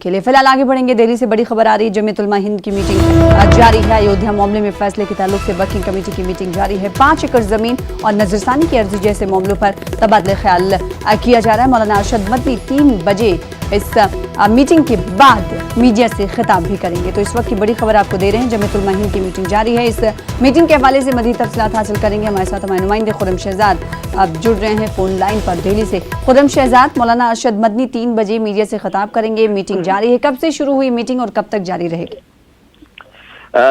के लिए फिलहाल आगे बढ़ेंगे। दिल्ली से बड़ी खबर आ रही है। जमीयत उलमा-ए-हिंद की मीटिंग जारी है। अयोध्या मामले में फैसले के ताल्लुक से वर्किंग कमेटी की मीटिंग जारी है। 5 एकड़ जमीन और नजरसानी की अर्जी जैसे मामलों पर तबादले ख्याल किया जा रहा है। मौलाना अरशद मदनी 3 बजे इस मीटिंग के बाद मीडिया से खिताब भी करेंगे। तो इस वक्त की बड़ी खबर आपको दे रहे हैं। जमीयत उलमा-ए-हिंद की मीटिंग जारी है। इस मीटिंग के हवाले से मज़ीद तफसीलात हासिल करेंगे। हमारे साथ हमारे नुमाइंदे खुर्रम शहजाद अब जुड़ रहे हैं फोन लाइन पर दिल्ली से। खुर्रम शहजाद, मौलाना अरशद मदनी 3 बजे मीडिया से खिताब करेंगे। मीटिंग जारी है। कब से शुरू हुई मीटिंग और कब तक जारी रहेगी?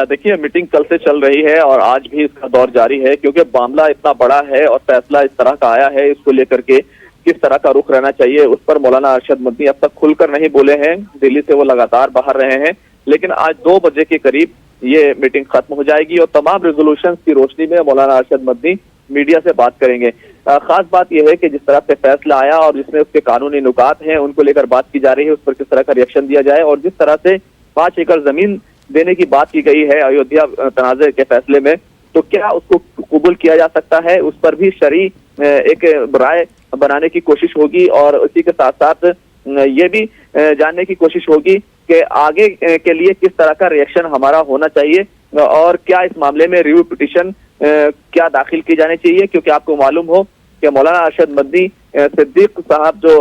देखिए, मीटिंग कल से चल रही है और आज भी इसका दौर जारी है, क्योंकि मामला इतना बड़ा है और फैसला इस तरह का आया है। इसको लेकर के किस तरह का रुख रहना चाहिए उस पर मौलाना अरशद मदनी अब तक खुलकर नहीं बोले हैं। दिल्ली से वो लगातार बाहर रहे हैं, लेकिन आज 2 बजे के करीब ये मीटिंग खत्म हो जाएगी और तमाम रेजोल्यूशन की रोशनी में मौलाना अरशद मदनी मीडिया से बात करेंगे। खास बात यह है कि जिस तरह से फैसला आया और जिसमें उसके कानूनी नुकात हैं उनको लेकर बात की जा रही है, उस पर किस तरह का रिएक्शन दिया जाए। और जिस तरह से 5 एकड़ जमीन देने की बात की गई है अयोध्या तनाज़े के फैसले में, तो क्या उसको कबूल किया जा सकता है, उस पर भी शरई एक राय बनाने की कोशिश होगी। और उसी के साथ साथ ये भी जानने की कोशिश होगी कि आगे के लिए किस तरह का रिएक्शन हमारा होना चाहिए और क्या इस मामले में रिव्यू पिटीशन क्या दाखिल की जानी चाहिए। क्योंकि आपको मालूम हो कि मौलाना अरशद मदनी सिद्दीक साहब जो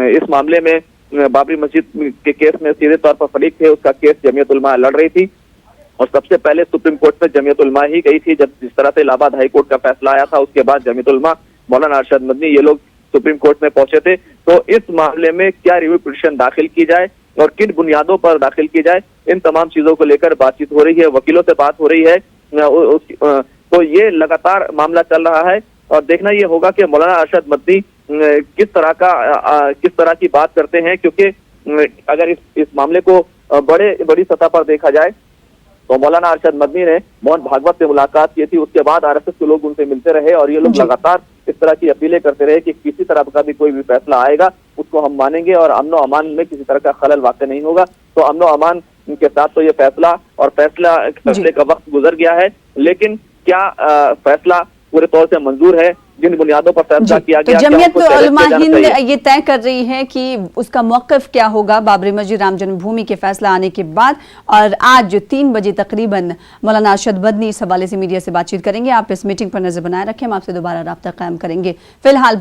इस मामले में बाबरी मस्जिद के केस में सीधे तौर पर फरीक थे, उसका केस जमीयत उलमा लड़ रही थी और सबसे पहले सुप्रीम कोर्ट में जमीयत उलमा ही गई थी। जब जिस तरह से इलाहाबाद हाई कोर्ट का फैसला आया था, उसके बाद जमीयत उलमा, मौलाना अरशद मदनी, ये लोग सुप्रीम कोर्ट में पहुंचे थे। तो इस मामले में क्या रिव्यू पिटीशन दाखिल की जाए और किन बुनियादों पर दाखिल की जाए, इन तमाम चीजों को लेकर बातचीत हो रही है, वकीलों से बात हो रही है। तो ये लगातार मामला चल रहा है और देखना ये होगा कि मौलाना अरशद मदनी किस तरह की बात करते हैं। क्योंकि अगर इस मामले को बड़ी सतह पर देखा जाए तो मौलाना अरशद मदनी ने मोहन भागवत से मुलाकात की थी, उसके बाद आरएसएस के लोग उनसे मिलते रहे और ये लोग लगातार इस तरह की अपीलें करते रहे कि किसी तरह का भी कोई भी फैसला आएगा उसको हम मानेंगे और अमनो अमान में किसी तरह का खलल वाक़ नहीं होगा। तो अमनो अमान के साथ तो ये फैसले का वक्त गुजर गया है, लेकिन क्या फैसला पूरे तौर से मंजूर है जिन बुनियादों पर फैसला किया गया? तो जमीयत उलमा-ए-हिंद ये तय कर रही है कि उसका मौक़िफ़ क्या होगा बाबरी मस्जिद राम जन्मभूमि के फैसला आने के बाद। और आज 3 बजे तकरीबन मौलाना अरशद मदनी इस हवाले से मीडिया से बातचीत करेंगे। आप इस मीटिंग पर नजर बनाए रखें, हम आपसे दोबारा राब्ता कायम करेंगे। फिलहाल